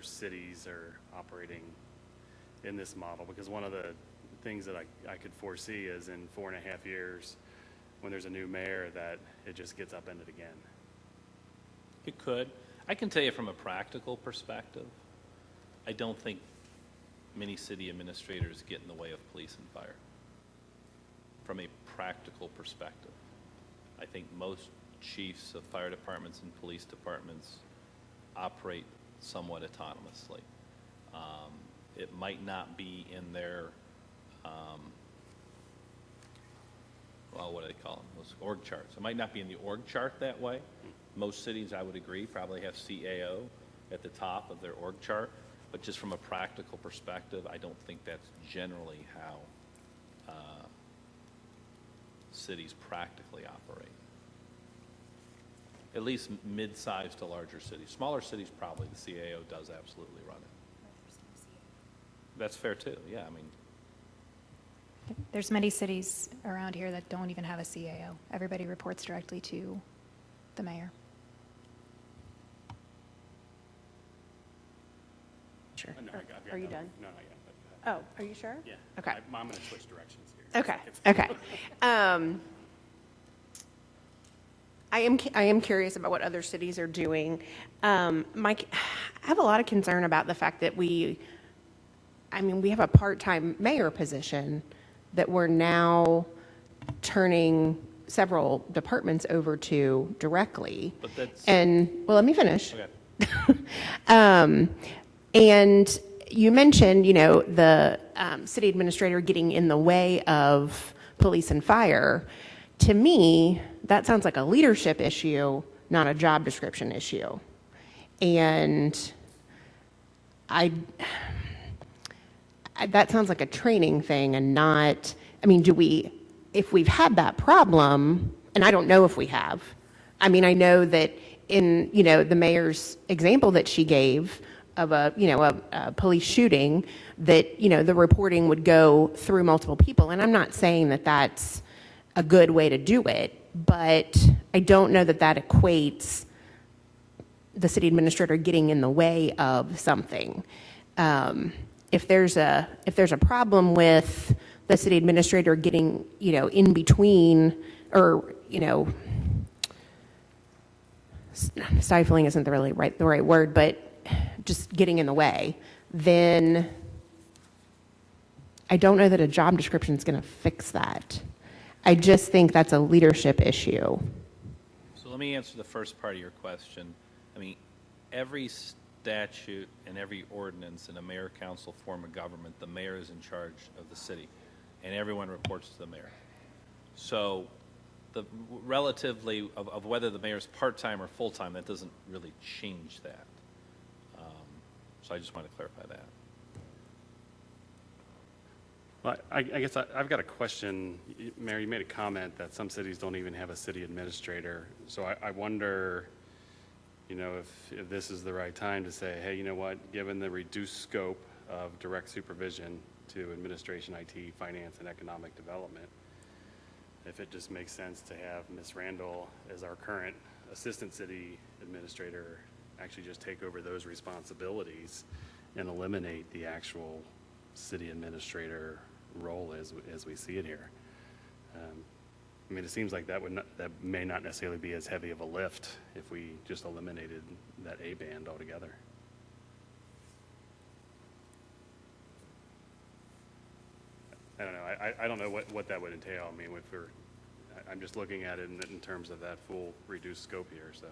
cities are operating in this model, because one of the things that I could foresee is in 4.5 years, when there's a new mayor, that it just gets upended again. It could. I can tell you from a practical perspective, I don't think many city administrators get in the way of police and fire. From a practical perspective, I think most chiefs of fire departments and police departments operate somewhat autonomously. It might not be in their, well, what do they call them? Those org charts. It might not be in the org chart that way. Most cities, I would agree, probably have CAO at the top of their org chart. But just from a practical perspective, I don't think that's generally how cities practically operate. At least mid-sized to larger cities. Smaller cities, probably the CAO does absolutely run it. That's fair too, yeah, I mean. There's many cities around here that don't even have a CAO. Everybody reports directly to the mayor. Sure. No, Are you done? No, not yet. But go ahead. Oh, are you sure? Yeah. Okay. I'm going to switch directions here. Okay. Okay. I am curious about what other cities are doing. Mike, I have a lot of concern about the fact that we have a part-time mayor position that we're now turning several departments over to directly. But that's. And, well, let me finish. Okay. And you mentioned, the city administrator getting in the way of police and fire. To me, that sounds like a leadership issue, not a job description issue. And that sounds like a training thing and not, if we've had that problem, and I don't know if we have. I know that in, the mayor's example that she gave of a police shooting, that, the reporting would go through multiple people. And I'm not saying that that's a good way to do it, but I don't know that that equates the city administrator getting in the way of something. If there's a problem with the city administrator getting, in between, or, stifling isn't the right word, but just getting in the way, then I don't know that a job description is going to fix that. I just think that's a leadership issue. So let me answer the first part of your question. Every statute and every ordinance in a mayor council form of government, the mayor is in charge of the city, and everyone reports to the mayor. So the relatively of whether the mayor's part-time or full-time, that doesn't really change that. So I just want to clarify that. Well, I guess I've got a question. Mayor, you made a comment that some cities don't even have a city administrator. So I wonder, if this is the right time to say, hey, you know what, given the reduced scope of direct supervision to administration, IT, finance, and economic development, if it just makes sense to have Ms. Randall as our current assistant city administrator actually just take over those responsibilities and eliminate the actual city administrator role as we see it here. It seems like that may not necessarily be as heavy of a lift if we just eliminated that A band altogether. I don't know. I don't know what that would entail. I'm just looking at it in terms of that full reduced scope here. So.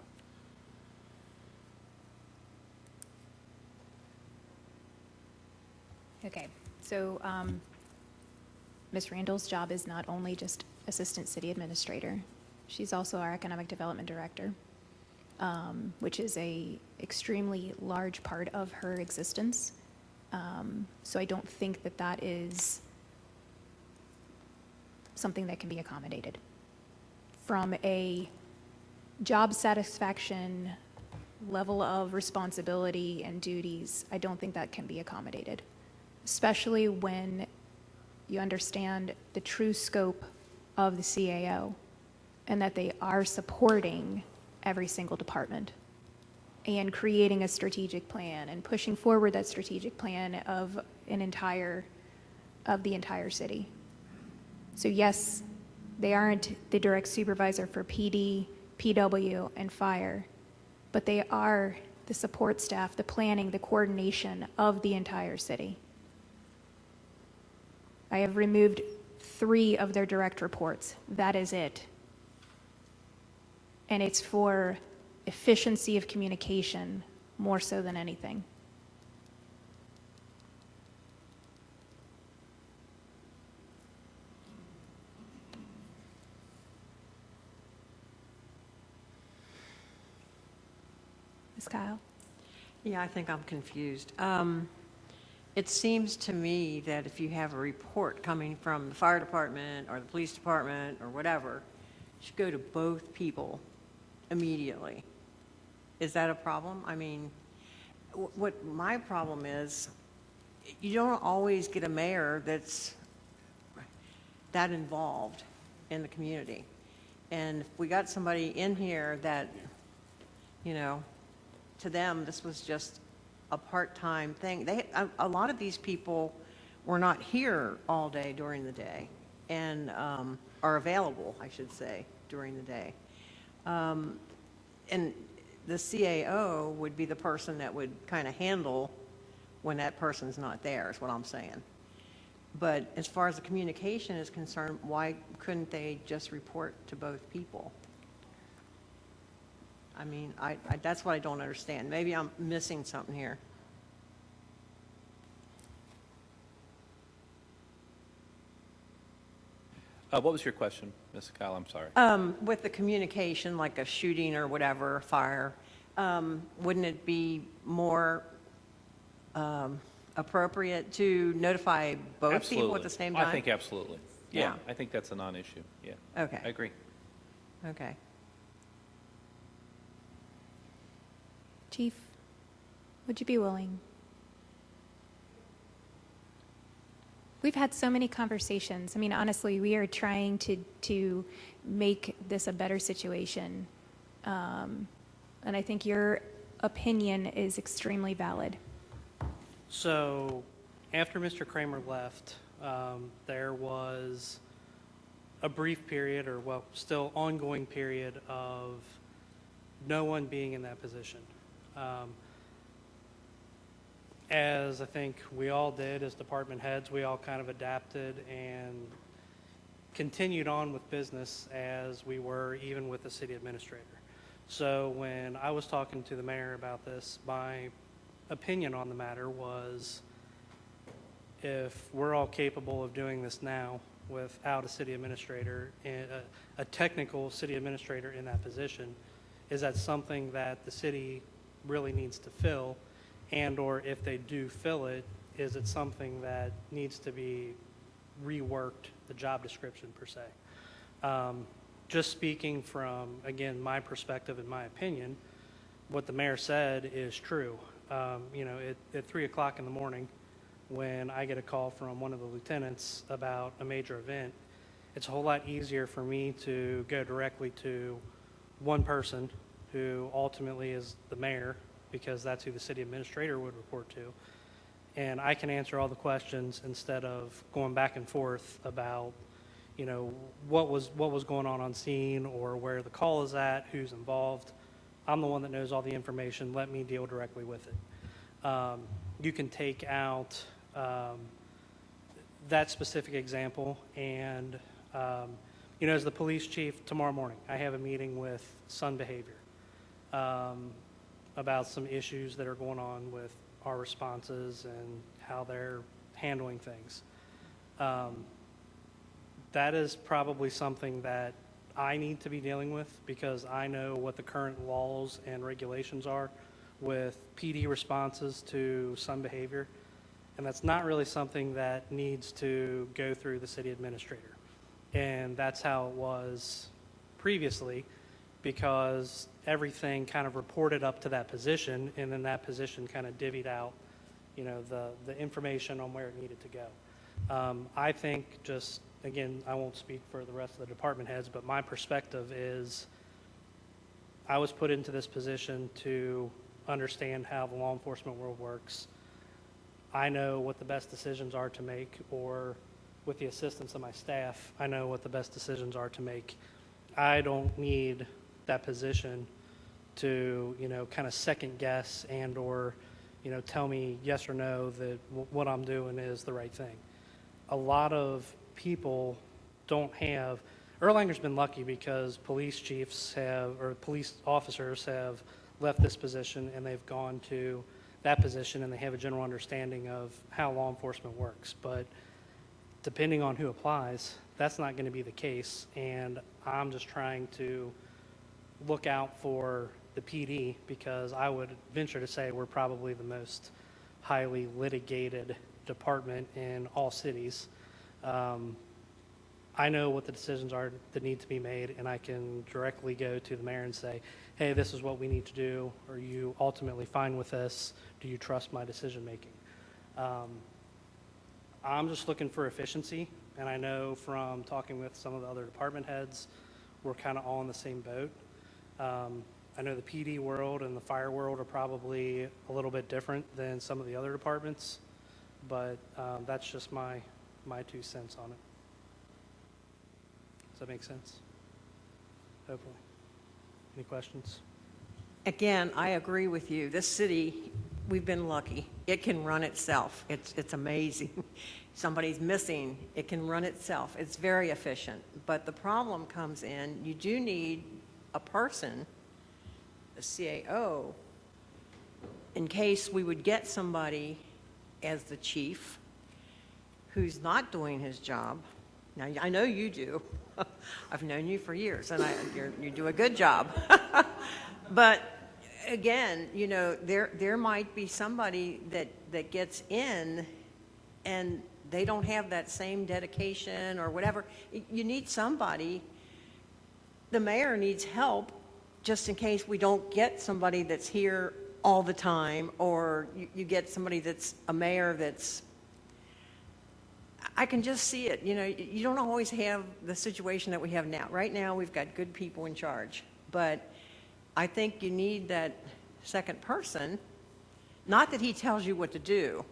Okay, so Ms. Randall's job is not only just assistant city administrator. She's also our economic development director, which is a extremely large part of her existence. So I don't think that that is something that can be accommodated. From a job satisfaction, level of responsibility and duties, I don't think that can be accommodated, especially when you understand the true scope of the CAO and that they are supporting every single department. and creating a strategic plan and pushing forward that strategic plan of the entire city. So yes, they aren't the direct supervisor for PD, PW, and fire, but they are the support staff, the planning, the coordination of the entire city. I have removed 3 of their direct reports. That is it. And it's for efficiency of communication more so than anything. Ms. Kyle? Yeah, I think I'm confused. It seems to me that if you have a report coming from the fire department or the police department or whatever, it should go to both people immediately. Is that a problem? I mean, what my problem is, you don't always get a mayor that's that involved in the community. And if we got somebody in here that, you know, to them, this was just a part-time thing. A lot of these people were not here all day during the day and are available, I should say, during the day. And the CAO would be the person that would kind of handle when that person's not there, is what I'm saying. But as far as the communication is concerned, why couldn't they just report to both people? I mean, that's what I don't understand. Maybe I'm missing something here. What was your question, Ms. Kyle? I'm sorry. With the communication, like a shooting or whatever, fire, wouldn't it be more appropriate to notify both people at the same time? I think absolutely. Yeah, Yeah. I think that's a non-issue. Yeah. Okay. I agree. Okay. Chief, would you be willing? We've had so many conversations. I mean, honestly, we are trying to make this a better situation. And I think your opinion is extremely valid. So after Mr. Kramer left, there was a brief period, or well, still ongoing period of no one being in that position. As I think we all did as department heads, we all kind of adapted and continued on with business as we were even with the city administrator. So when I was talking to the mayor about this, my opinion on the matter was, if we're all capable of doing this now without a city administrator, a technical city administrator in that position, is that something that the city really needs to fill? And or if they do fill it, is it something that needs to be reworked, the job description per se? Just speaking from, again, my perspective and my opinion, what the mayor said is true. You know, at 3 o'clock in the morning, when I get a call from one of the lieutenants about a major event, it's a whole lot easier for me to go directly to one person who ultimately is the mayor, because that's who the city administrator would report to. And I can answer all the questions instead of going back and forth about, you know, what was going on scene or where the call is at, who's involved. I'm the one that knows all the information. Let me deal directly with it. You can take out that specific example and, you know, as the police chief tomorrow morning, I have a meeting with Sun Behavior about some issues that are going on with our responses and how they're handling things. That is probably something that I need to be dealing with, because I know what the current laws and regulations are with PD responses to Sun Behavior, and that's not really something that needs to go through the city administrator. And that's how it was previously, because everything kind of reported up to that position, and then that position kind of divvied out, you know, the information on where it needed to go. I think, just, again, I won't speak for the rest of the department heads, but my perspective is I was put into this position to understand how the law enforcement world works. I know what the best decisions are to make, or with the assistance of my staff, I know what the best decisions are to make. I don't need that position to, kind of second guess and/or, tell me yes or no that what I'm doing is the right thing. A lot of people don't have, Erlanger's been lucky because police chiefs have, or police officers have left this position and they've gone to that position and they have a general understanding of how law enforcement works. But depending on who applies, that's not going to be the case. And I'm just trying to look out for the PD because I would venture to say we're probably the most highly litigated department in all cities. I know what the decisions are that need to be made, and I can directly go to the mayor and say, hey, this is what we need to do. Are you ultimately fine with this? Do you trust my decision making? I'm just looking for efficiency, and I know from talking with some of the other department heads, we're kind of all in the same boat. I know the PD world and the fire world are probably a little bit different than some of the other departments, but that's just my 2 cents on it. Does that make sense? Hopefully. Any questions? Again, I agree with you. This city, we've been lucky. It can run itself. It's amazing. Somebody's missing, it can run itself. It's very efficient. But the problem comes in, you do need a person, a CAO, in case we would get somebody as the chief who's not doing his job. Now, I know you do. I've known you for years, and you do a good job. But again, there might be somebody that gets in and they don't have that same dedication or whatever. You need somebody. The mayor needs help just in case we don't get somebody that's here all the time, or you get somebody that's a mayor that's, I can just see it. You don't always have the situation that we have now. Right now, we've got good people in charge, but I think you need that second person. Not that he tells you what to do,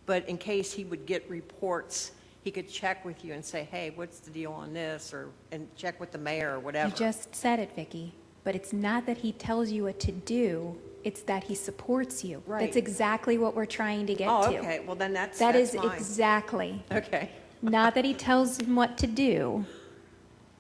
but in case he would get reports, he could check with you and say, hey, what's the deal on this? And check with the mayor or whatever. You just said it, Vicki, but it's not that he tells you what to do, it's that he supports you. Right. That's exactly what we're trying to get Oh, to. okay. Well, then that's That is fine. exactly. Okay. Not that he tells him what to do.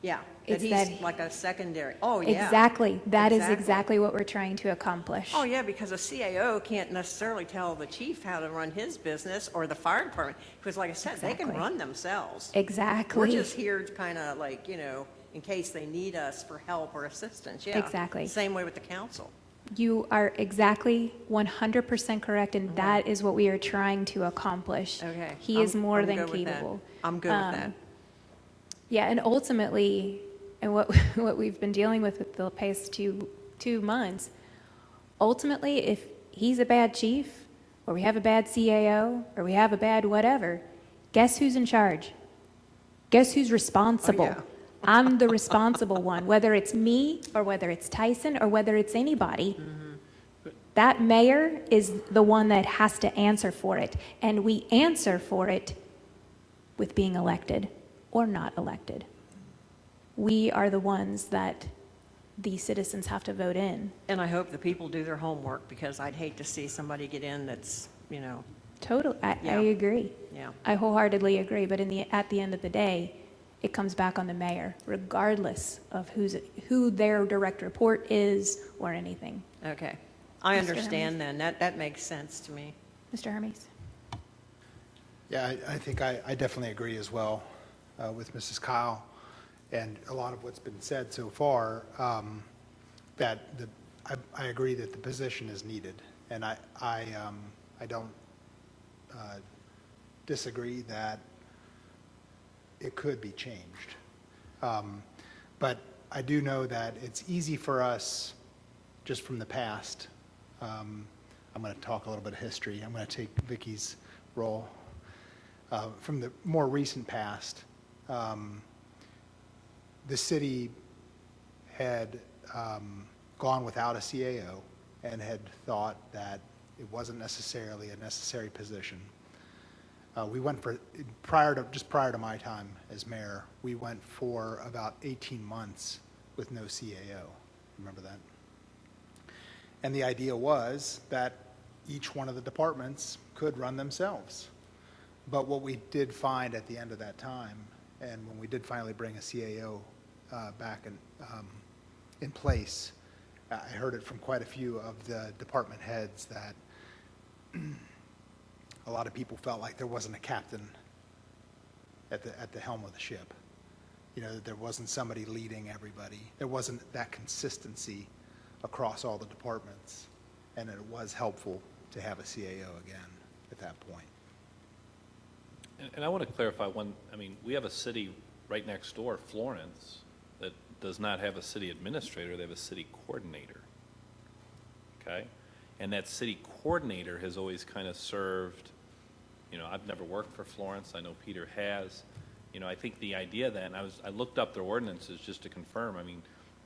Yeah. That It's he's that- like a secondary. Oh, yeah. Exactly. That is Exactly. exactly what we're trying to accomplish. Oh, yeah, because a CAO can't necessarily tell the chief how to run his business or the fire department, because like I said, they can Exactly. run themselves. Exactly. We're just here to kind of like, in case they need us for help or assistance, yeah. Exactly. Same way with the council. You are exactly 100% correct, and that is what we are trying to accomplish. Okay. He is more I'm than good with that. capable. I'm good with that. Yeah, and ultimately, and what what we've been dealing with the past two months, ultimately, if he's a bad chief, or we have a bad CAO, or we have a bad whatever, guess who's in charge? Guess who's responsible? Oh, yeah. I'm the responsible one, whether it's me, or whether it's Tyson, or whether it's anybody. That mayor is the one that has to answer for it, and we answer for it with being elected or not elected. We are the ones that the citizens have to vote in. And I hope the people do their homework, because I'd hate to see somebody get in that's, Totally, I Yeah. agree. yeah. I wholeheartedly agree, but at the end of the day, it comes back on the mayor, regardless of who their direct report is or anything. Okay. I Mr. understand then. That makes sense to me. Mr. Hermes? Yeah, I think I definitely agree as well with Mrs. Kyle and a lot of what's been said so far, that I agree that the position is needed. And I don't disagree that it could be changed. But I do know that it's easy for us, just from the past. I'm going to talk a little bit of history. I'm going to take Vicki's role. From the more recent past, the city had gone without a CAO and had thought that it wasn't necessarily a necessary position. We went for, prior to my time as mayor, we went for about 18 months with no CAO. Remember that? And the idea was that each one of the departments could run themselves. But what we did find at the end of that time, and when we did finally bring a CAO back in place, I heard it from quite a few of the department heads that a lot of people felt like there wasn't a captain at the helm of the ship. You know, that there wasn't somebody leading everybody. There wasn't that consistency across all the departments, and it was helpful to have a CAO again at that point. And I want to clarify one, I mean, we have a city right next door, Florence, that does not have a city administrator, they have a city coordinator. Okay? And that city coordinator has always kind of served, you know, I've never worked for Florence, I know Peter has. You know, I think the idea that, and I looked up their ordinances just to confirm, I mean,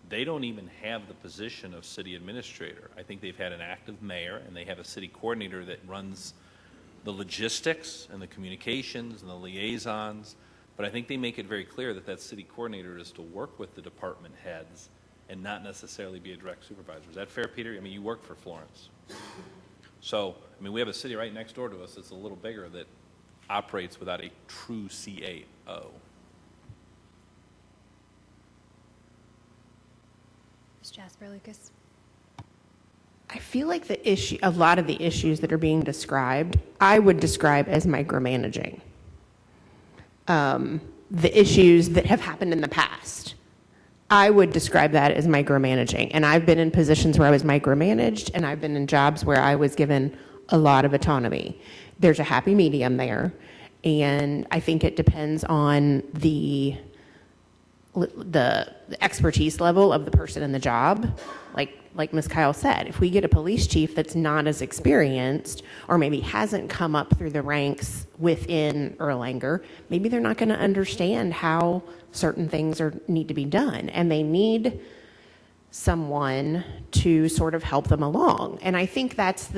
they don't even have the position of city administrator. I think they've had an active mayor, and they have a city coordinator that runs the logistics and the communications and the liaisons, but I think they make it very clear that that city coordinator is to work with the department heads and not necessarily be a direct supervisor. Is that fair, Peter? I mean, you work for Florence. So, I mean, we have a city right next door to us that's a little bigger that operates without a true CAO. Ms. Jasper Lucas. I feel like a lot of the issues that are being described, I would describe as micromanaging. The issues that have happened in the past, I would describe that as micromanaging. And I've been in positions where I was micromanaged, and I've been in jobs where I was given a lot of autonomy. There's a happy medium there, and I think it depends on the expertise level of the person in the job. Like Ms. Kyle said, if we get a police chief that's not as experienced or maybe hasn't come up through the ranks within Erlanger, maybe they're not going to understand how certain things need to be done, and they need someone to sort of help them along. And I think that's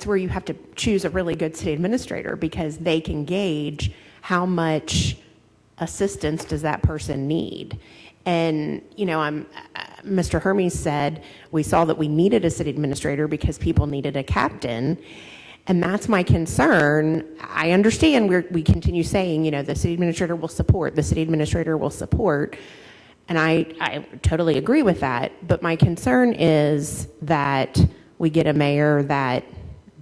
where you have to choose a really good city administrator, because they can gauge how much assistance does that person need. And, you know, Mr. Hermes said we saw that we needed a city administrator because people needed a captain. And that's my concern. I understand we continue saying, you know, the city administrator will support, the city administrator will support. And I totally agree with that. But my concern is that we get a mayor that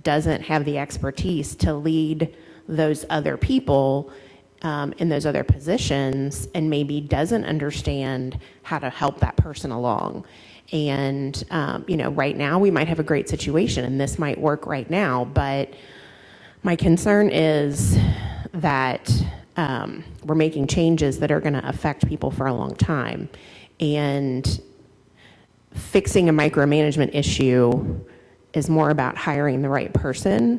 doesn't have the expertise to lead those other people in those other positions, and maybe doesn't understand how to help that person along. And, you know, right now we might have a great situation and this might work right now, but my concern is that we're making changes that are going to affect people for a long time. And fixing a micromanagement issue is more about hiring the right person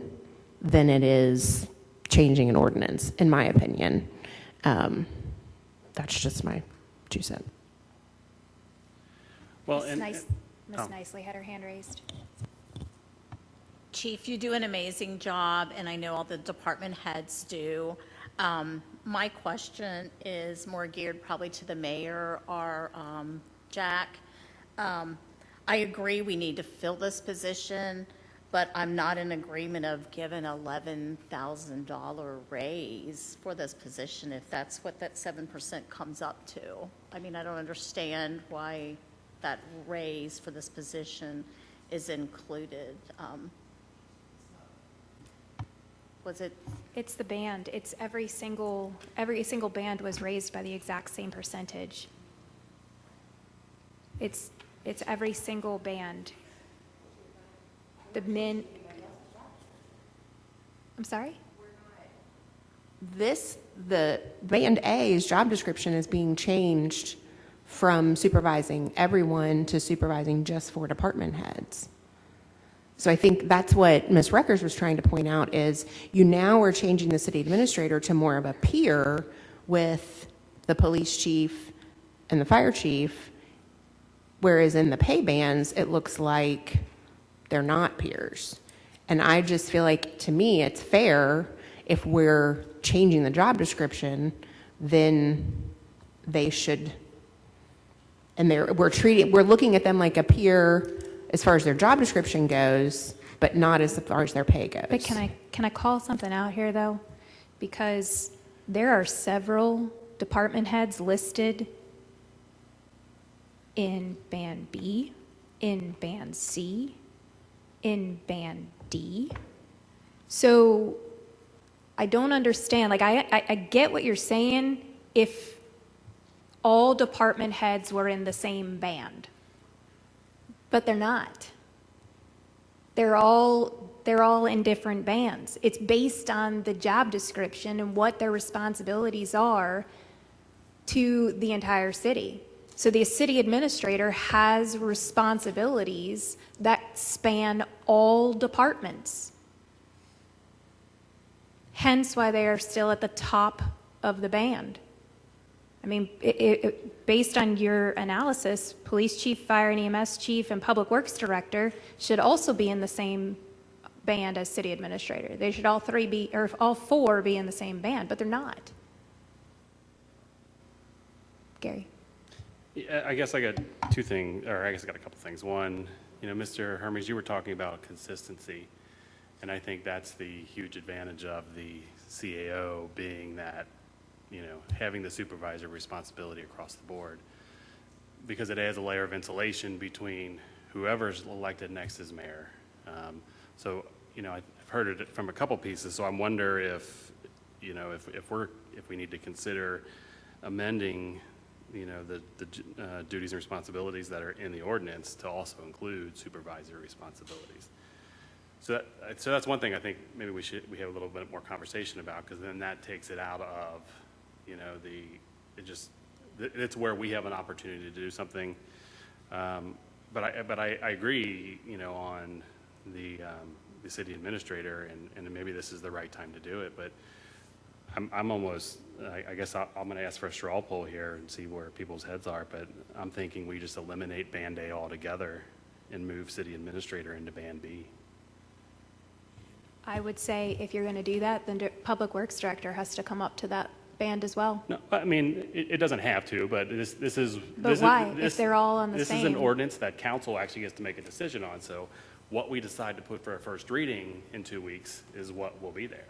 than it is changing an ordinance, in my opinion. That's just my 2 cents. Well, Ms. oh. Nicely had her hand raised. Chief, you do an amazing job, and I know all the department heads do. My question is more geared probably to the mayor or Jack. I agree we need to fill this position, but I'm not in agreement of giving $11,000 raise for this position if that's what that 7% comes up to. I mean, I don't understand why that raise for this position is included. Was it? It's the band. It's every single band was raised by the exact same percentage. It's every single band. I'm sorry? The Band A's job description is being changed from supervising everyone to supervising just 4 department heads. So I think that's what Ms. Reckers was trying to point out, is you now are changing the city administrator to more of a peer with the police chief and the fire chief, Whereas in the pay bands, it looks like they're not peers. And I just feel like, to me, it's fair if we're changing the job description, then they should, and we're looking at them like a peer as far as their job description goes, but not as far as their pay goes. But can I call something out here, though? Because there are several department heads listed in Band B, in Band C, in Band D. So I don't understand. Like, I get what you're saying if all department heads were in the same band, but they're not. They're all in different bands. It's based on the job description and what their responsibilities are to the entire city. So the city administrator has responsibilities that span all departments. Hence why they are still at the top of the band. I mean, based on your analysis, police chief, fire and EMS chief, and public works director should also be in the same band as city administrator. They should all four be in the same band, but they're not. Gary? Yeah, I guess I got two things, or I guess I got a couple things. One, Mr. Hermes, you were talking about consistency, and I think that's the huge advantage of the CAO being that, having the supervisor responsibility across the board, because it adds a layer of insulation between whoever's elected next as mayor. So, I've heard it from a couple pieces, so I wonder if we need to consider amending the duties and responsibilities that are in the ordinance to also include supervisory responsibilities. So that's one thing I think maybe we have a little bit more conversation about, because then that takes it out of, it's where we have an opportunity to do something. But I agree, on the city administrator, and maybe this is the right time to do it, but I'm almost, I guess I'm going to ask for a straw poll here and see where people's heads are, but I'm thinking we just eliminate Band A altogether and move city administrator into Band B. I would say if you're going to do that, then public works director has to come up to that band as well. No, I mean, it doesn't have to, but this is. But why, if they're all on the same? This is an ordinance that council actually gets to make a decision on, so what we decide to put for a first reading in 2 weeks is what will be there.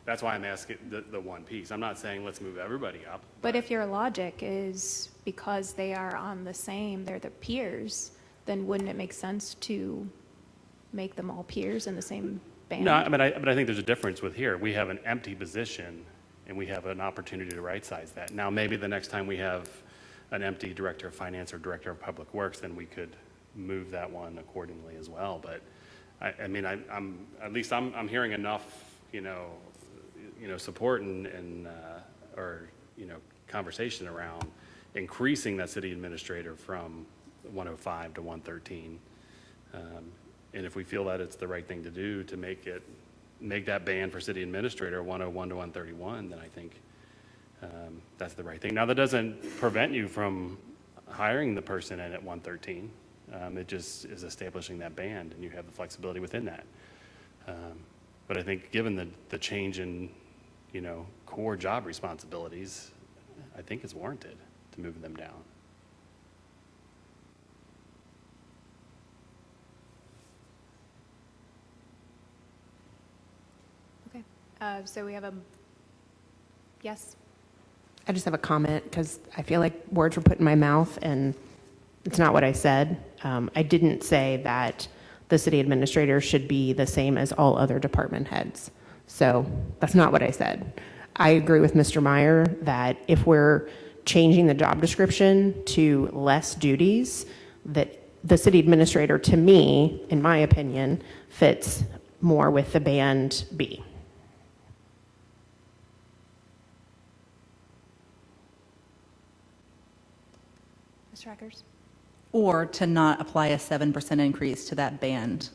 That's why I'm asking the one piece. I'm not saying let's move everybody up. But if your logic is because they are on the same, they're the peers, then wouldn't it make sense to make them all peers in the same band? No, but I think there's a difference with here. We have an empty position, and we have an opportunity to right-size that. Now, maybe the next time we have an empty director of finance or director of public works, then we could move that one accordingly as well. But I'm hearing enough, support and conversation around increasing that city administrator from 105 to 113. And if we feel that it's the right thing to do to make that band for city administrator 101 to 131, then I think that's the right thing. Now, that doesn't prevent you from hiring the person in at 113. It just is establishing that band, and you have the flexibility within that. But I think given the change in, core job responsibilities, I think it's warranted to move them down. Okay, so we have a, yes? I just have a comment because I feel like words were put in my mouth and it's not what I said. I didn't say that the city administrator should be the same as all other department heads. So that's not what I said. I agree with Mr. Meyer that if we're changing the job description to less duties, that the city administrator, to me, in my opinion, fits more with the Band B. Mr. Eckers? Or to not apply a 7% increase to that band,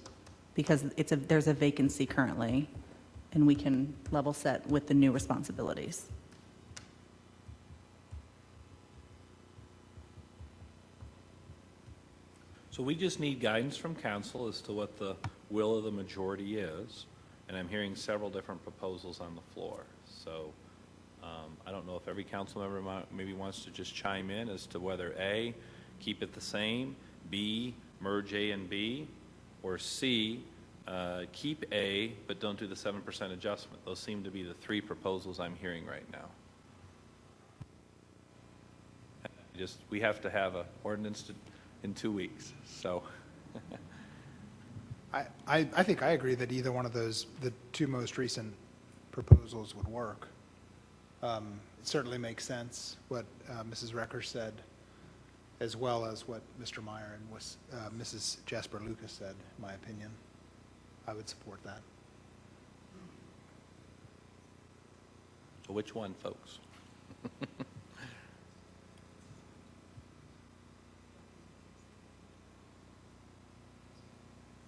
because there's a vacancy currently, and we can level set with the new responsibilities. So we just need guidance from council as to what the will of the majority is, and I'm hearing several different proposals on the floor. So I don't know if every council member maybe wants to just chime in as to whether A, keep it the same, B, merge A and B, or C, keep A, but don't do the 7% adjustment. Those seem to be the three proposals I'm hearing right now. We have to have an ordinance in 2 weeks, so. I think I agree that either one of those, the two most recent proposals would work. It certainly makes sense what Mrs. Recker said, as well as what Mr. Meyer and Mrs. Jasper Lucas said, in my opinion. I would support that. So which one, folks?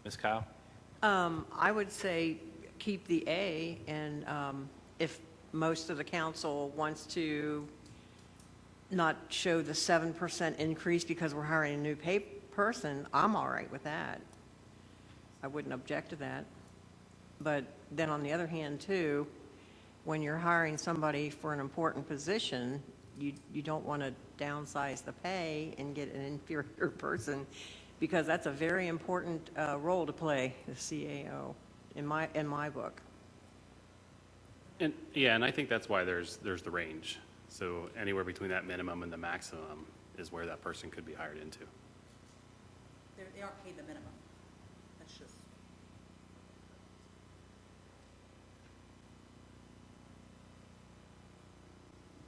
Ms. Kyle? I would say keep the A, and if most of the council wants to not show the 7% increase because we're hiring a new person, I'm all right with that. I wouldn't object to that. But then on the other hand, too, when you're hiring somebody for an important position, you don't want to downsize the pay and get an inferior person, because that's a very important role to play, the CAO, in my book. And, yeah, and I think that's why there's the range. So anywhere between that minimum and the maximum is where that person could be hired into. They aren't paid the minimum. That's just.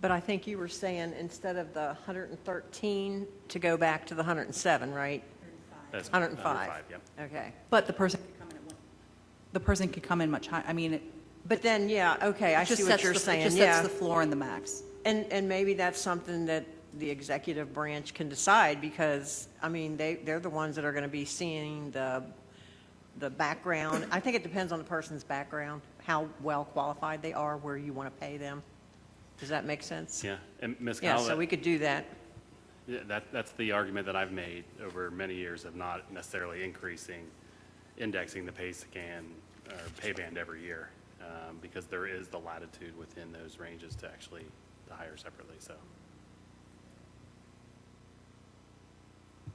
But I think you were saying instead of the 113 to go back to the 107, right? That's 105. Yeah. Okay. But the person could come in much higher. I mean, But then, yeah, okay, I it just see what sets you're the, saying, it just yeah. sets the floor and the max. And maybe that's something that the executive branch can decide, because, I mean, they're the ones that are going to be seeing the background. I think it depends on the person's background, how well qualified they are, where you want to pay them. Does that make sense? Yeah, and Ms. Yeah, Kyle, so we could do that. yeah, that's the argument that I've made over many years of not necessarily indexing the pay scan or pay band every year, because there is the latitude within those ranges to actually to hire separately. So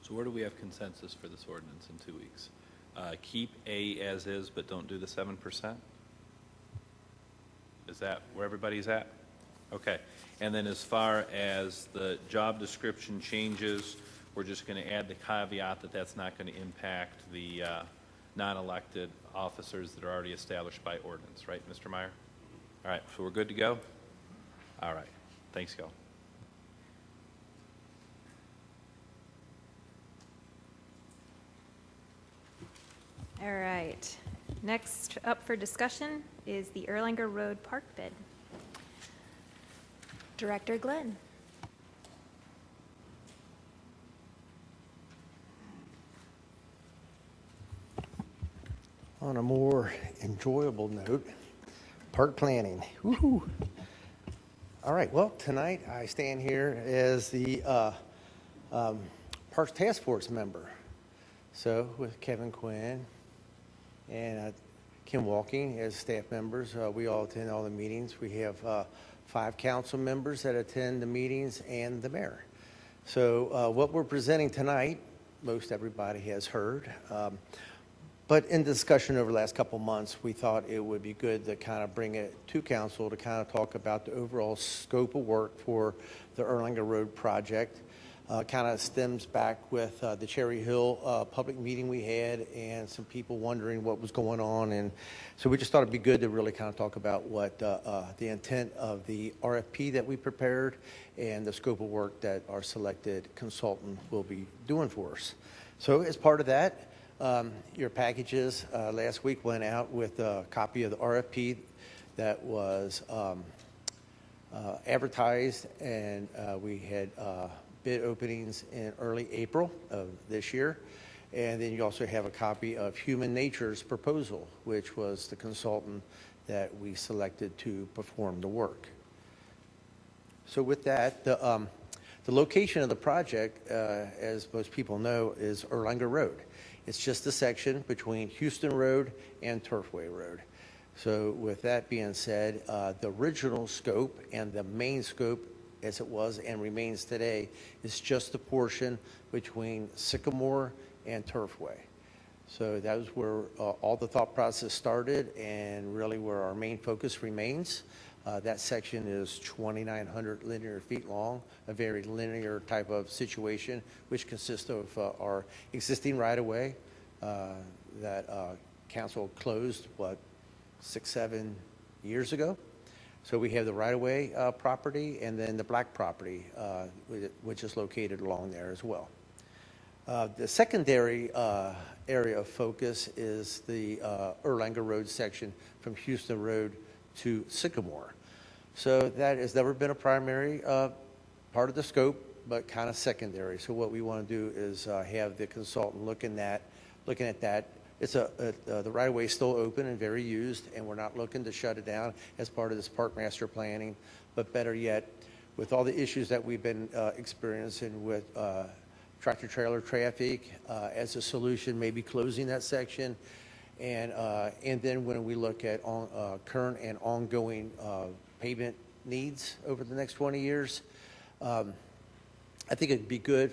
where do we have consensus for this ordinance in 2 weeks? Keep A as is, but don't do the 7%? Is that where everybody's at? Okay. And then as far as the job description changes, we're just going to add the caveat that that's not going to impact the non-elected officers that are already established by ordinance, right, Mr. Meyer? All right, so we're good to go? All right. Thanks, Gil. All right. Next up for discussion is the Erlanger Road Park bid. Director Glenn. On a more enjoyable note, park planning. Woo-hoo. All right, well, tonight I stand here as the Parks Task Force member. So with Kevin Quinn and Kim Walking as staff members, we all attend all the meetings. We have 5 council members that attend the meetings and the mayor. So what we're presenting tonight, most everybody has heard. But in discussion over the last couple months, we thought it would be good to kind of bring it to council to kind of talk about the overall scope of work for the Erlanger Road project. Kind of stems back with the Cherry Hill public meeting we had and some people wondering what was going on. And so we just thought it'd be good to really kind of talk about what the intent of the RFP that we prepared and the scope of work that our selected consultant will be doing for us. So as part of that, your packages last week went out with a copy of the RFP that was advertised, and we had bid openings in early April of this year. And then you also have a copy of Human Nature's proposal, which was the consultant that we selected to perform the work. So with that, the The location of the project, as most people know, is Erlanger Road. It's just the section between Houston Road and Turfway Road. So with that being said, the original scope and the main scope as it was and remains today is just the portion between Sycamore and Turfway. So that was where all the thought process started and really where our main focus remains. That section is 2,900 linear feet long, a very linear type of situation, which consists of our existing right-of-way that council closed, 6-7 years ago. So we have the right-of-way property and then the black property, which is located along there as well. The secondary area of focus is the Erlanger Road section from Houston Road to Sycamore. So that has never been a primary part of the scope, but kind of secondary. So what we want to do is have the consultant looking at that. It's the right-of-way is still open and very used, and we're not looking to shut it down as part of this park master planning. But better yet, with all the issues that we've been experiencing with tractor-trailer traffic, as a solution, maybe closing that section, and then when we look at current and ongoing pavement needs over the next 20 years, I think it'd be good.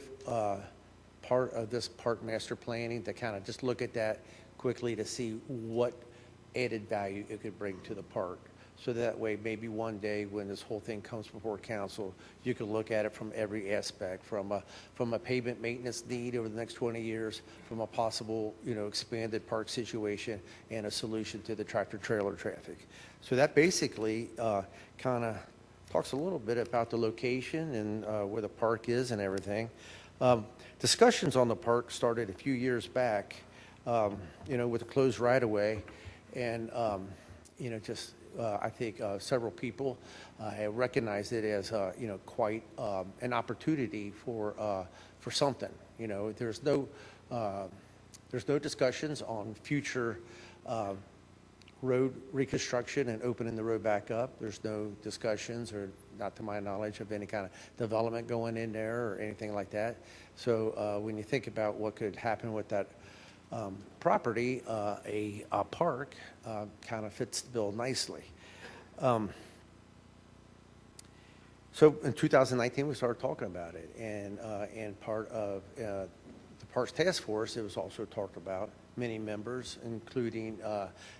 Part of this park master planning to kind of just look at that quickly to see what added value it could bring to the park. So that way, maybe one day when this whole thing comes before council, you can look at it from every aspect, from a pavement maintenance need over the next 20 years, from a possible, expanded park situation, and a solution to the tractor-trailer traffic. So that basically kind of talks a little bit about the location and where the park is and everything. Discussions on the park started a few years back, with the closed right-of-way, and I think several people have recognized it as quite an opportunity for something. There's no discussions on future road reconstruction and opening the road back up. There's no discussions, or not to my knowledge, of any kind of development going in there or anything like that. So when you think about what could happen with that property, a park kind of fits the bill nicely. So in 2019, we started talking about it, and part of the Parks Task Force, it was also talked about. Many members, including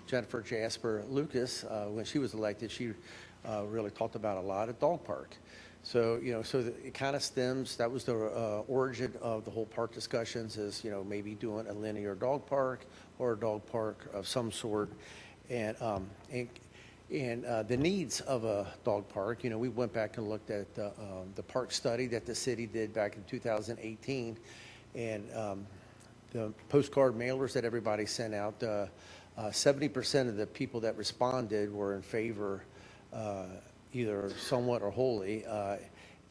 Jennifer Jasper Lucas, when she was elected, she really talked about a lot of dog park. So, it kind of stems, that was the origin of the whole park discussions, is, maybe doing a linear dog park or a dog park of some sort. And the needs of a dog park, we went back and looked at the park study that the city did back in 2018, and the postcard mailers that everybody sent out, 70% of the people that responded were in favor, either somewhat or wholly,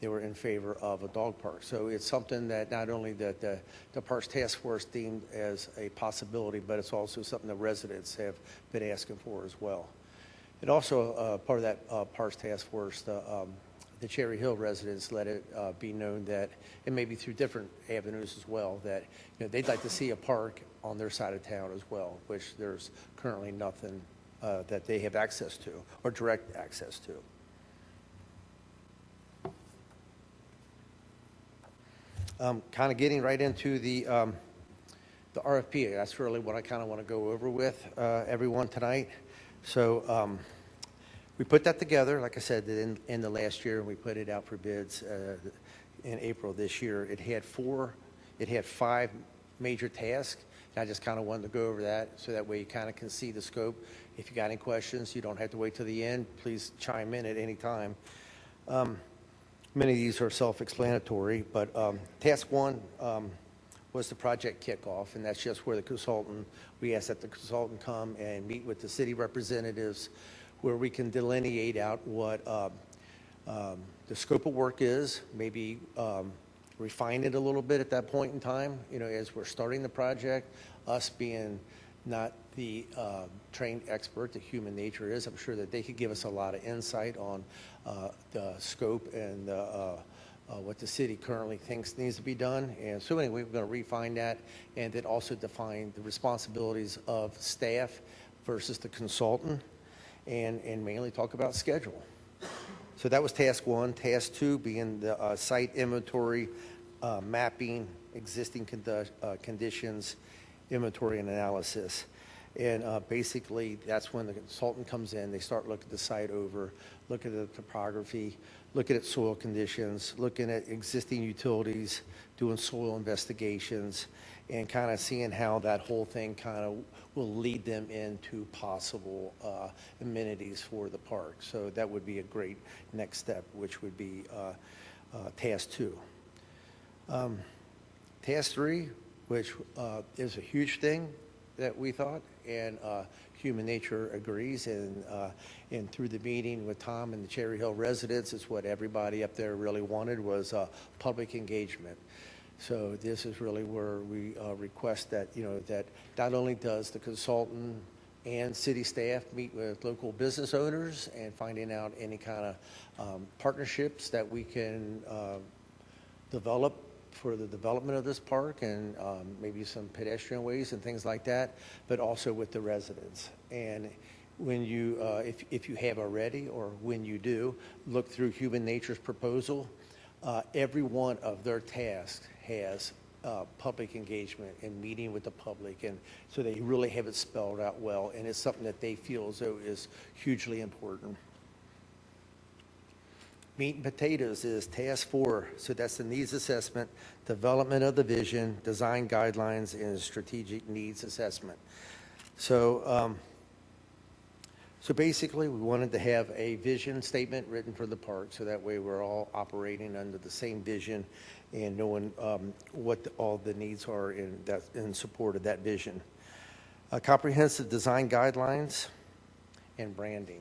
they were in favor of a dog park. So it's something that not only that the Parks Task Force deemed as a possibility, but it's also something the residents have been asking for as well. And also part of that Parks Task Force, the Cherry Hill residents let it be known that, and maybe through different avenues as well, that they'd like to see a park on their side of town as well, which there's currently nothing that they have access to or direct access to. Kind of getting right into the RFP. That's really what I kind of want to go over with everyone tonight. So we put that together, like I said, in the last year, and we put it out for bids in April this year. It had 5 major tasks. And I just kind of wanted to go over that so that way you kind of can see the scope. If you got any questions, you don't have to wait till the end. Please chime in at any time. Many of these are self-explanatory, but task 1 was the project kickoff, and that's just where we asked that the consultant come and meet with the city representatives, where we can delineate out what the scope of work is, maybe refine it a little bit at that point in time, as we're starting the project, us being not the trained expert that human nature is. I'm sure that they could give us a lot of insight on the scope and what the city currently thinks needs to be done. And so anyway, we're going to refine that and then also define the responsibilities of staff versus the consultant and mainly talk about schedule. So that was task one. Task two being the site inventory, mapping, existing conditions, inventory and analysis. And basically, that's when the consultant comes in. They start looking the site over, look at the topography, looking at soil conditions, looking at existing utilities, doing soil investigations, and kind of seeing how that whole thing kind of will lead them into possible amenities for the park. So that would be a great next step, which would be task two. Task three, which is a huge thing that we thought, and human nature agrees, and through the meeting with Tom and the Cherry Hill residents, it's what everybody up there really wanted was public engagement. So this is really where we request that, that not only does the consultant and city staff meet with local business owners and finding out any kind of partnerships that we can develop for the development of this park and maybe some pedestrian ways and things like that, but also with the residents. And when you, if you have already, or when you do, look through Human Nature's proposal, every one of their tasks has public engagement and meeting with the public, and so they really have it spelled out well, and it's something that they feel as though is hugely important. Meat and potatoes is task 4. So that's the needs assessment, development of the vision, design guidelines, and strategic needs assessment. So, so basically, we wanted to have a vision statement written for the park, so that way we're all operating under the same vision and knowing what all the needs are in support of that vision. Comprehensive design guidelines and branding.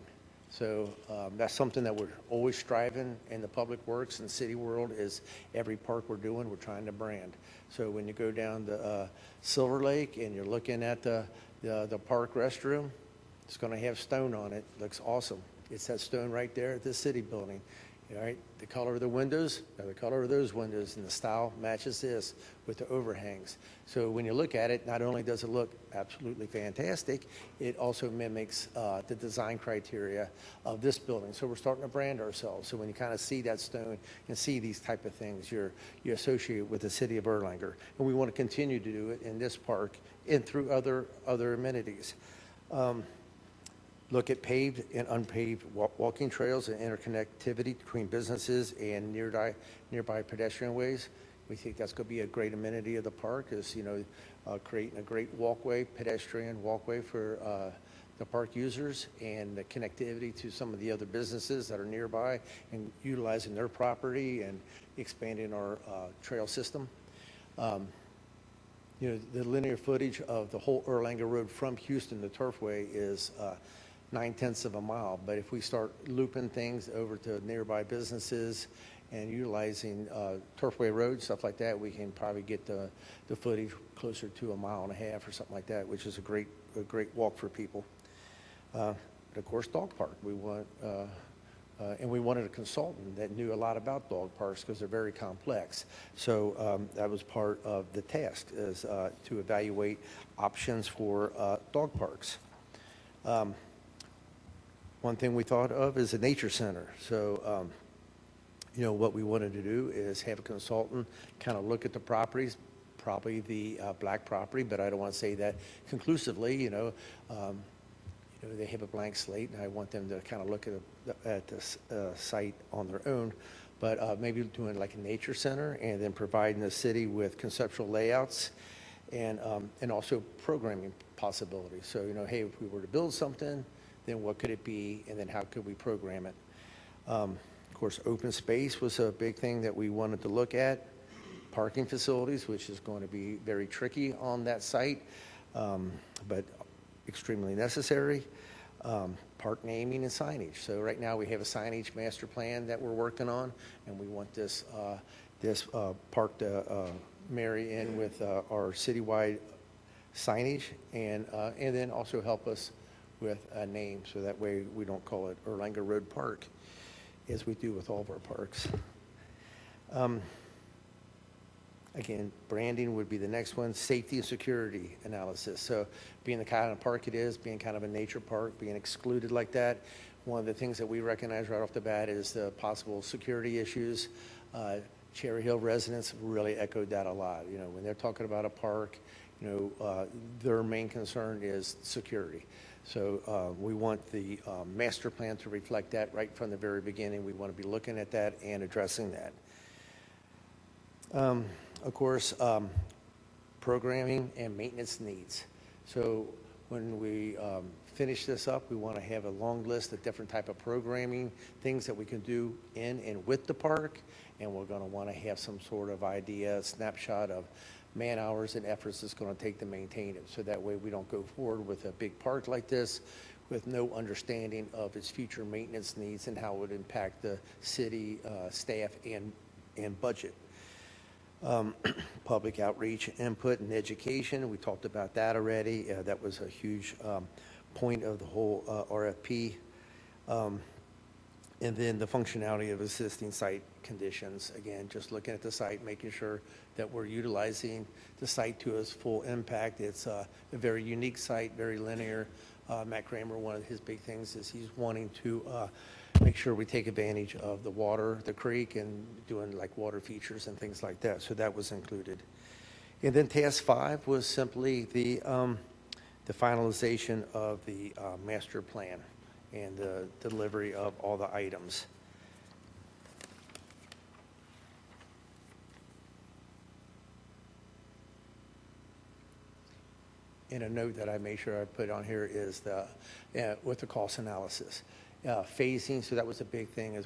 So that's something that we're always striving in the public works and city world is every park we're doing, we're trying to brand. So when you go down to Silver Lake and you're looking at the park restroom, it's going to have stone on it. Looks awesome. It's that stone right there at the city building. All right, the color of the windows, the color of those windows, and the style matches this with the overhangs. So when you look at it, not only does it look absolutely fantastic, it also mimics the design criteria of this building. So we're starting to brand ourselves. So when you kind of see that stone and see these type of things, you associate with the city of Erlanger. And we want to continue to do it in this park and through other amenities. Look at paved and unpaved walking trails and interconnectivity between businesses and nearby pedestrian ways. We think that's going to be a great amenity of the park, is creating a great walkway, pedestrian walkway for the park users, and the connectivity to some of the other businesses that are nearby and utilizing their property and expanding our trail system. The linear footage of the whole Erlanger Road from Houston to Turfway is 9/10 of a mile, but if we start looping things over to nearby businesses and utilizing Turfway Road, stuff like that, we can probably get the footage closer to 1.5 miles or something like that, which is a great walk for people. But of course, dog park. We want and we wanted a consultant that knew a lot about dog parks because they're very complex. So that was part of the task, is to evaluate options for dog parks. One thing we thought of is a nature center. So, what we wanted to do is have a consultant kind of look at the properties, probably the black property, but I don't want to say that conclusively. They have a blank slate, and I want them to kind of look at this site on their own. But maybe doing like a nature center, and then providing the city with conceptual layouts, and also programming possibilities. So, hey, if we were to build something, then what could it be, and then how could we program it? Of course, open space was a big thing that we wanted to look at. Parking facilities, which is going to be very tricky on that site, but extremely necessary. Park naming and signage. So right now we have a signage master plan that we're working on, and we want this park to marry in with our citywide signage, and then also help us with a name, so that way we don't call it Erlanger Road Park, as we do with all of our parks. Again, branding would be the next one, safety and security analysis. So being the kind of park it is, being kind of a nature park, being excluded like that, one of the things that we recognize right off the bat is the possible security issues. Cherry Hill residents really echoed that a lot. You know, when they're talking about a park, you know, their main concern is security. So we want the master plan to reflect that right from the very beginning. We want to be looking at that and addressing that. Of course, programming and maintenance needs. So when we finish this up, we want to have a long list of different type of programming, things that we can do in and with the park, and we're going to want to have some sort of idea, snapshot of man hours and efforts it's going to take to maintain it. So that way we don't go forward with a big park like this with no understanding of its future maintenance needs and how it would impact the city staff and budget. Public outreach, input, and education. We talked about that already. That was a huge point of the whole RFP. And then the functionality of existing site conditions. Again, just looking at the site, making sure that we're utilizing the site to its full impact. It's a very unique site, very linear. Matt Kramer, one of his big things is he's wanting to make sure we take advantage of the water, the creek, and doing like water features and things like that. So that was included. And then task 5 was simply the finalization of the master plan and the delivery of all the items. And a note that I made sure I put on here is with the cost analysis. Phasing, so that was a big thing, is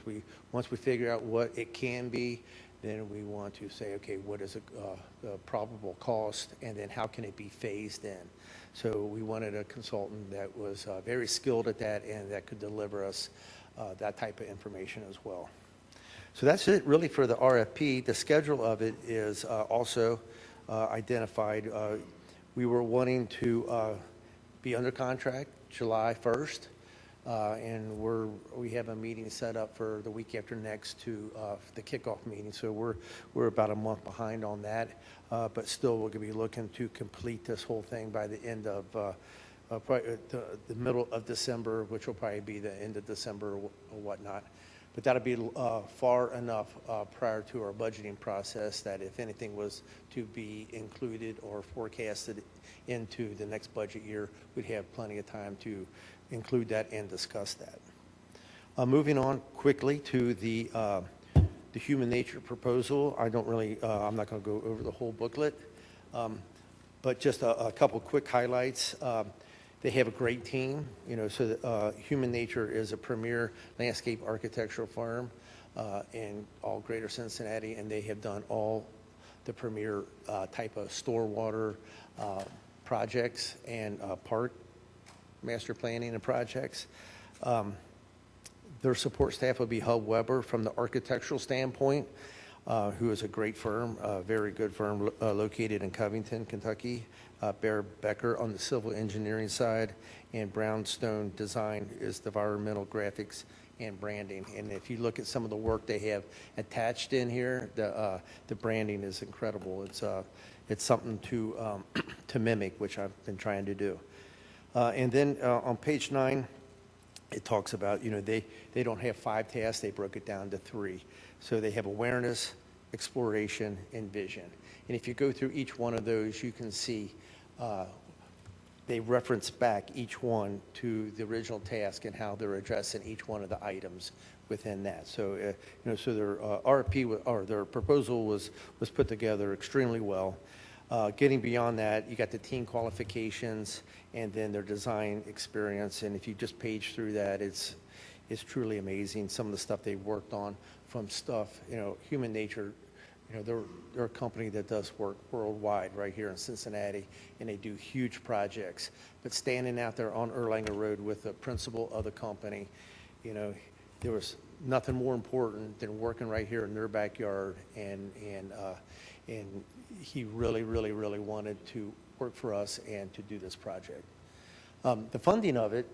once we figure out what it can be, then we want to say, okay, what is the probable cost, and then how can it be phased in? So we wanted a consultant that was very skilled at that and that could deliver us that type of information as well. So that's it really for the RFP. The schedule of it is also identified. We were wanting to be under contract July 1st. And we have a meeting set up for the week after next to the kickoff meeting. So we're about a month behind on that, but still we're going to be looking to complete this whole thing by the end of probably the middle of December, which will probably be the end of December or whatnot. But that'll be far enough prior to our budgeting process that if anything was to be included or forecasted into the next budget year, we'd have plenty of time to include that and discuss that. Moving on quickly to the human nature proposal. I'm not going to go over the whole booklet, but just a couple quick highlights. They have a great team, so Human Nature is a premier landscape architectural firm in all greater Cincinnati, and they have done all the premier type of stormwater projects and park master planning and projects. Their support staff would be Hub Weber from the architectural standpoint, who is a great firm, a very good firm located in Covington, Kentucky. Bear Becker on the civil engineering side, and Brownstone Design is the environmental graphics and branding. And if you look at some of the work they have attached in here, the branding is incredible. It's something to mimic, which I've been trying to do. And then on page 9, it talks about, they don't have 5 tasks, they broke it down to 3. So they have awareness, exploration, and vision. And if you go through each one of those, you can see they reference back each one to the original task and how they're addressing each one of the items within that. So, so their RFP or their proposal was put together extremely well. Getting beyond that, you got the team qualifications and then their design experience. And if you just page through that, it's truly amazing. Some of the stuff they worked on from stuff, Human Nature, they're a company that does work worldwide right here in Cincinnati, and they do huge projects. But standing out there on Erlanger Road with the principal of the company, there was nothing more important than working right here in their backyard, and he really, really, really wanted to work for us and to do this project. The funding of it,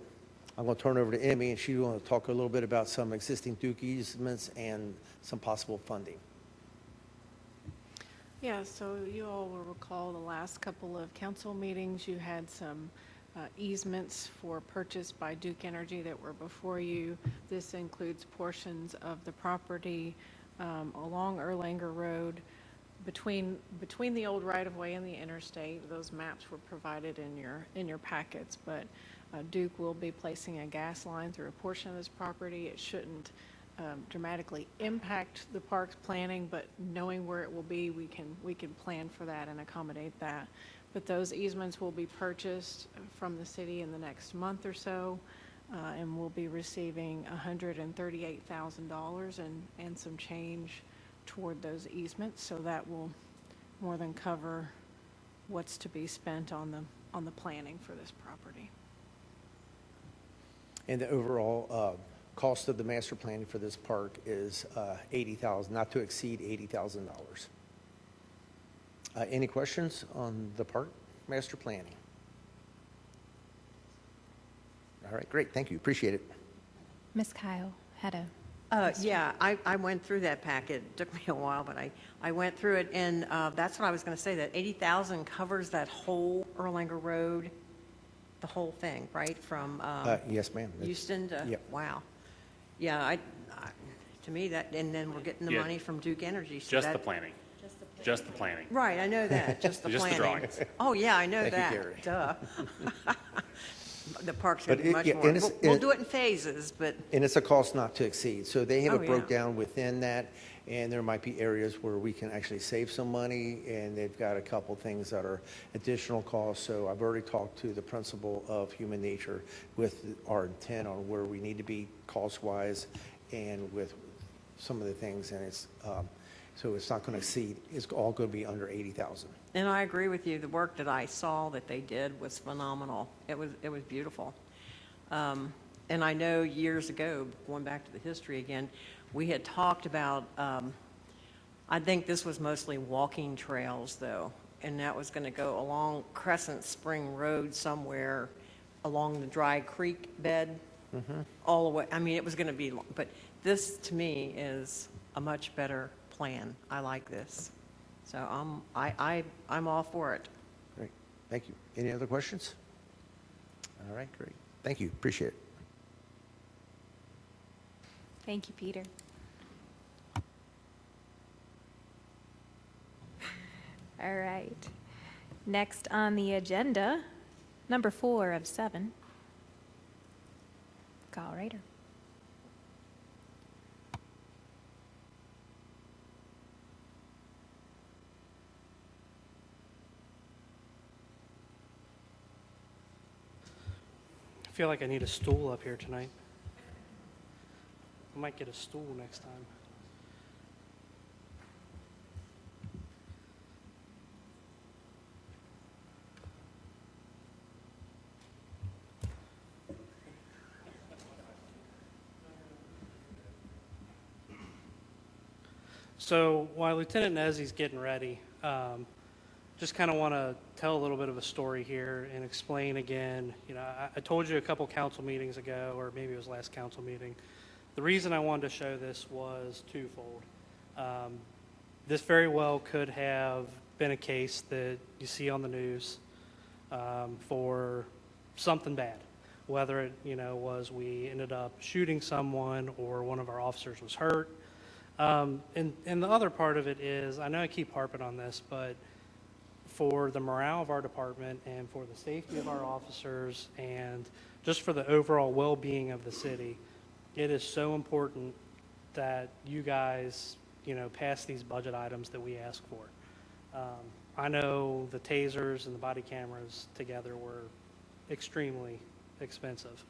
I'm going to turn over to Emmy, and she's going to talk a little bit about some existing Duke easements and some possible funding. Yeah, so you all will recall the last couple of council meetings, you had some easements for purchase by Duke Energy that were before you. This includes portions of the property along Erlanger Road between the old right-of-way and the interstate. Those maps were provided in your packets, but Duke will be placing a gas line through a portion of this property. It shouldn't dramatically impact the park's planning, but knowing where it will be, we can plan for that and accommodate that. But those easements will be purchased from the city in the next month or so, and we'll be receiving $138,000 and some change toward those easements. So that will more than cover what's to be spent on the planning for this property. And the overall cost of the master planning for this park is $80,000, not to exceed $80,000. Any questions on the park master planning? All right, great, thank you, appreciate it. Ms. Kyle had a, Yeah, I went through that packet. It took me a while, but I went through it, and that's what I was going to say, that 80,000 covers that whole Erlanger Road, the whole thing, right? From Yes, ma'am. Houston to, Yep. wow. Yeah, to me, that, and then we're getting the Yeah. money from Duke Energy. So Just the that- planning. Just the planning. Right, I know that, just the Just the planning. drawings. Oh, yeah, I know Thank you, that. Gary. Duh. The park's going But to be it- much yeah, more. and it's- We'll do it in phases, but, And it's a cost not to exceed. So they have Oh, it broke yeah. down within that, and there might be areas where we can actually save some money, and they've got a couple things that are additional costs. So I've already talked to the principal of Human Nature with our intent on where we need to be cost-wise and with some of the things, and it's, so it's not going to exceed, it's all going to be under 80,000. and I agree with you. The work that I saw that they did was phenomenal. It was beautiful. And I know years ago, going back to the history again, we had talked about, I think this was mostly walking trails though, and that was going to go along Crescent Spring Road somewhere along the Dry Creek bed, all the way. I mean, it was going to be, but this to me is a much better plan. I like this. So I'm all for it. Great, thank you. Any other questions? All right, great. Thank you, appreciate it. thank you, Peter. All right. Next on the agenda, number 4 of 7. Kyle Rader. I feel like I need a stool up here tonight. I might get a stool next time. So while Lieutenant Nezzi's getting ready, just kind of want to tell a little bit of a story here and explain again. You know, I told you a couple council meetings ago, or maybe it was last council meeting, the reason I wanted to show this was twofold. This very well could have been a case that you see on the news for something bad, whether it, was we ended up shooting someone or one of our officers was hurt. And the other part of it is, I know I keep harping on this, but for the morale of our department and for the safety of our officers and just for the overall well-being of the city, it is so important that you guys, pass these budget items that we ask for. I know the tasers and the body cameras together were extremely expensive.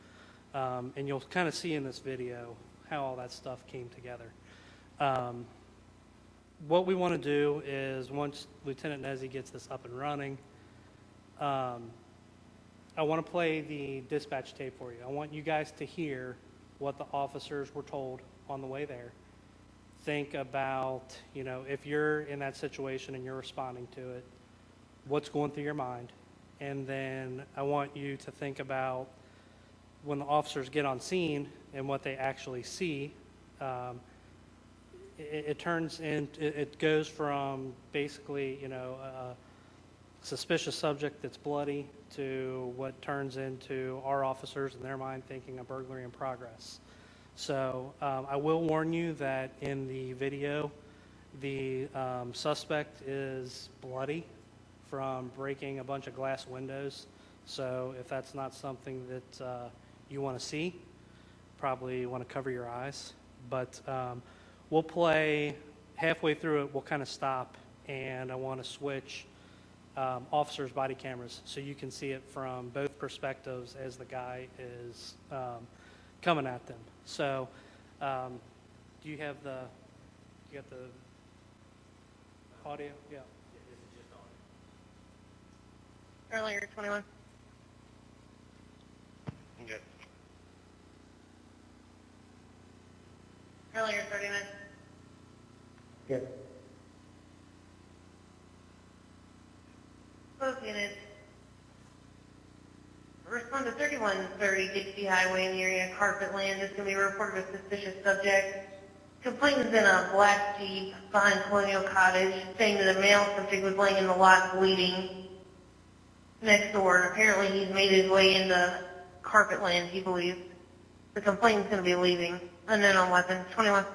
And you'll kind of see in this video how all that stuff came together. What we want to do is, once Lieutenant Nezzi gets this up and running, I want to play the dispatch tape for you. I want you guys to hear what the officers were told on the way there. Think about, if you're in that situation and you're responding to it, what's going through your mind. And then I want you to think about when the officers get on scene and what they actually see. it turns in, it goes from basically, a suspicious subject that's bloody to what turns into our officers in their mind thinking a burglary in progress. So I will warn you that in the video, the suspect is bloody from breaking a bunch of glass windows. So if that's not something that you want to see, probably want to cover your eyes. But we'll play halfway through it, we'll kind of stop, and I want to switch officers' body cameras so you can see it from both perspectives as the guy is coming at them. So do you have the, you got the audio? Yeah. Earlier, 21. Good. Earlier, 39. Good. Both units. Respond to 3130 Dixie Highway in the area of Carpet Land. Is going to be reported a suspicious subject. Complainant's in a black Jeep behind Colonial Cottage, saying that a male subject was laying in the lot bleeding next door. And apparently he's made his way into Carpet Land, he believes. The complainant's going to be leaving. Unknown weapon. 21.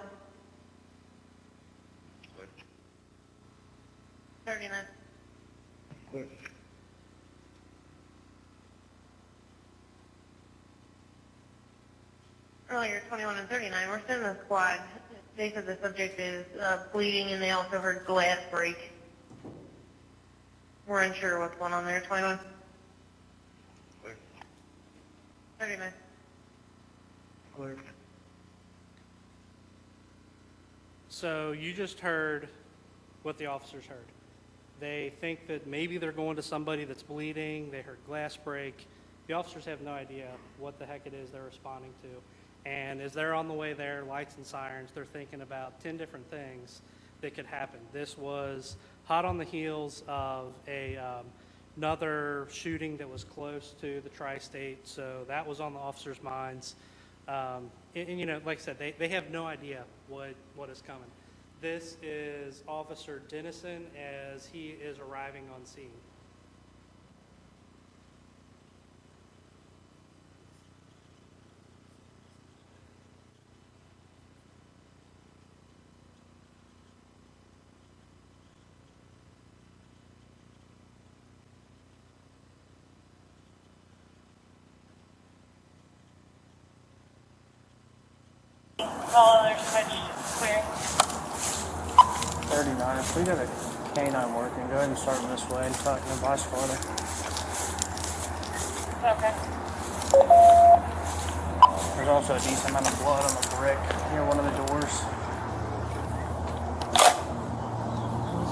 39. Good. Earlier, 21 and 39, we're sending a squad. They said the subject is bleeding, and they also heard glass break. We're unsure what's going on there. 21. Clear. 39. Clear. So you just heard what the officers heard. They think that maybe they're going to somebody that's bleeding. They heard glass break. The officers have no idea what the heck it is they're responding to. And as they're on the way there, lights and sirens, they're thinking about 10 different things that could happen. This was hot on the heels of another shooting that was close to the tri-state, so that was on the officers' minds. And like I said, they have no idea what is coming. This is Officer Dennison as he is arriving on scene. All other sides clear. 39. If we got a canine working, go ahead and start them this way and tuck in the bus farther. Okay. There's also a decent amount of blood on the brick near one of the doors.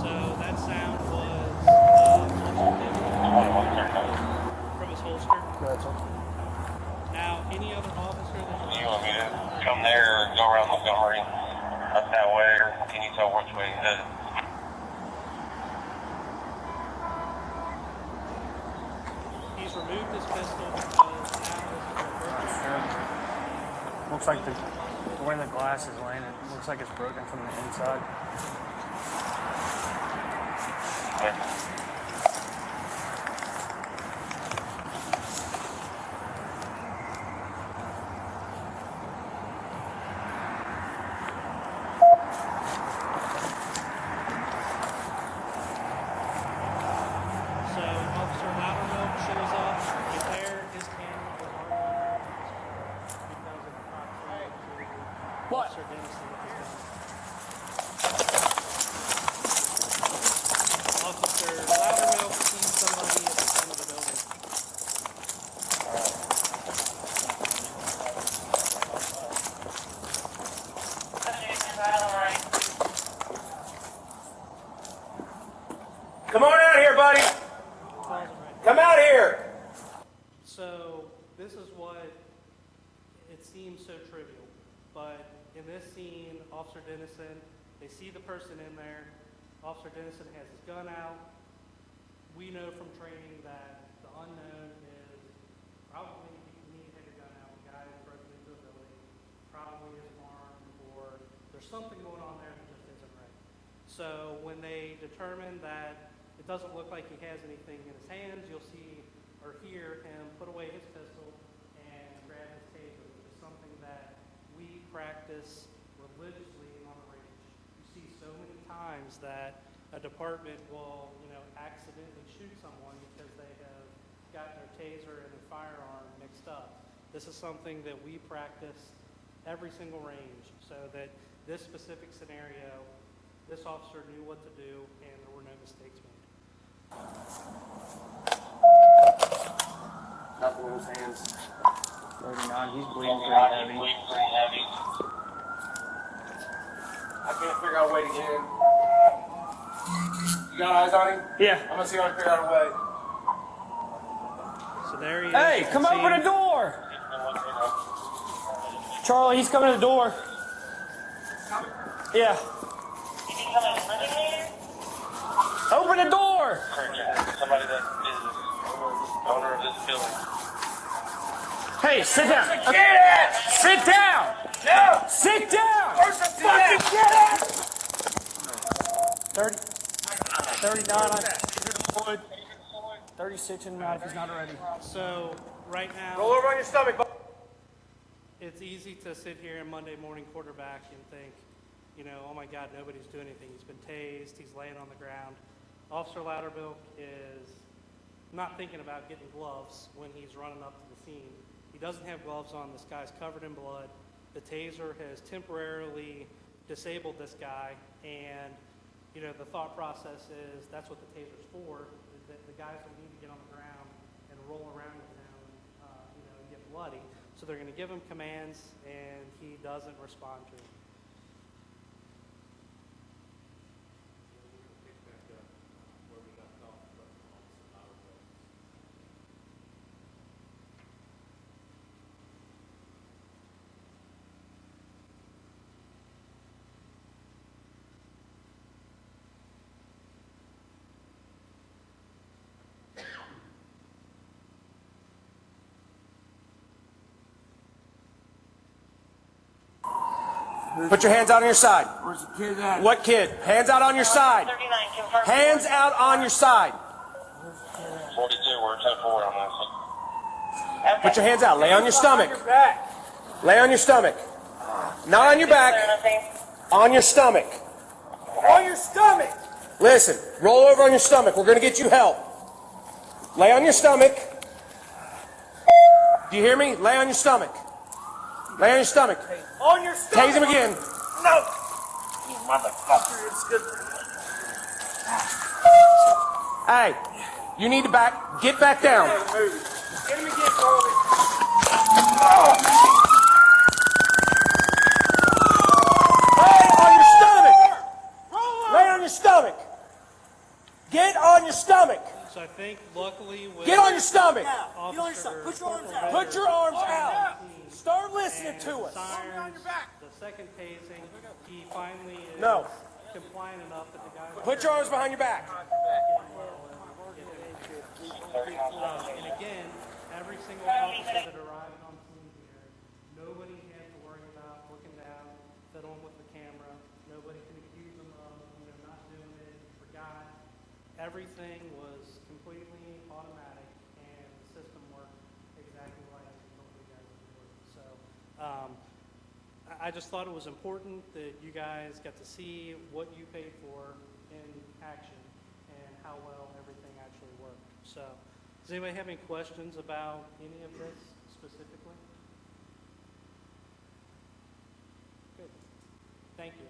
So that sound was from his holster. Gotcha. Now, any other officer that You want me to come there or go around Montgomery up that way, or can you tell which way he's headed? he's removed his pistol because Looks like the way the glass is laying, it looks like it's broken from the inside. Okay. So Officer Loudermilk shows up. If there, his camera was already because of the proximity to Officer Dennison. Officer Loudermilk sees somebody at the front of the building. Come on out here, buddy. Come out here. So this is what it seems so trivial, but in this scene, Officer Dennison, they see the person in there. Officer Dennison has his gun out. We know from training that the unknown is probably, you need to have your gun out. The guy is broken into a building, probably is armed, or there's something going on there that So when they determine that it doesn't look like he has anything in his hands, you'll see or hear him put away his pistol and grab his taser, which is something that we practice religiously on the range. You see so many times that a department will, accidentally shoot someone because they have gotten their taser and their firearm mixed up. This is something that we practice every single range so that this specific scenario, this officer knew what to do and there were no mistakes made. Nothing in his hands. 39, he's bleeding pretty heavy. I can't figure out a way to get in. You got eyes on him? Yeah. I'm gonna see if I can figure out a way. So there he is. Hey, You can come see open him. the door! Charlie, he's coming to the door. Yeah. Open the door! Somebody that is the owner of this building. Hey, sit down. Get it! Sit down! No! Sit down! Fucking get it! 39, I'm deployed. 36 in and out if he's not ready. So right now, Roll over on your stomach, bud. it's easy to sit here and Monday morning quarterback and think, oh my God, nobody's doing anything. He's been tased, he's laying on the ground. Officer Loudermilk is not thinking about getting gloves when he's running up to the scene. He doesn't have gloves on. This guy's covered in blood. The taser has temporarily disabled this guy, and the thought process is that's what the taser's for. The guys don't need to get on the ground and roll around with him, and get bloody. So they're going to give him commands, and he doesn't respond to them. Put your hands out on your side. Where's the kid at? What kid? Hands out on your side. Hands out on your side. 42, we're 10 forward on that. Put your hands out. Lay on your stomach. Lay on your stomach. Not on your back. On your stomach. On your stomach. Listen, roll over on your stomach. We're going to get you help. Lay on your stomach. Do you hear me? Lay on your stomach. Lay on your stomach. On your stomach! Tase him again. No! You motherfucker, it's good. Hey, you need to get back down. Get him again, Charlie. Lay on your stomach. Lay on your stomach. Get on your stomach. So I think luckily with Get on your stomach. Get on your stomach. Put your arms out. Put your arms out. Start listening to us. sirens, the second tasing, he finally is No. compliant enough that the guy. Put your arms behind your back. And again, every single officer that arrived on scene here, nobody had to worry about looking down, fiddling with the camera. Nobody can accuse them of, not doing it, forgot. Everything was completely automatic, and the system worked exactly like we told you guys it would. So, I just thought it was important that you guys got to see what you paid for in action and how well everything actually worked. So, does anybody have any questions about any of this specifically? Good. Thank you.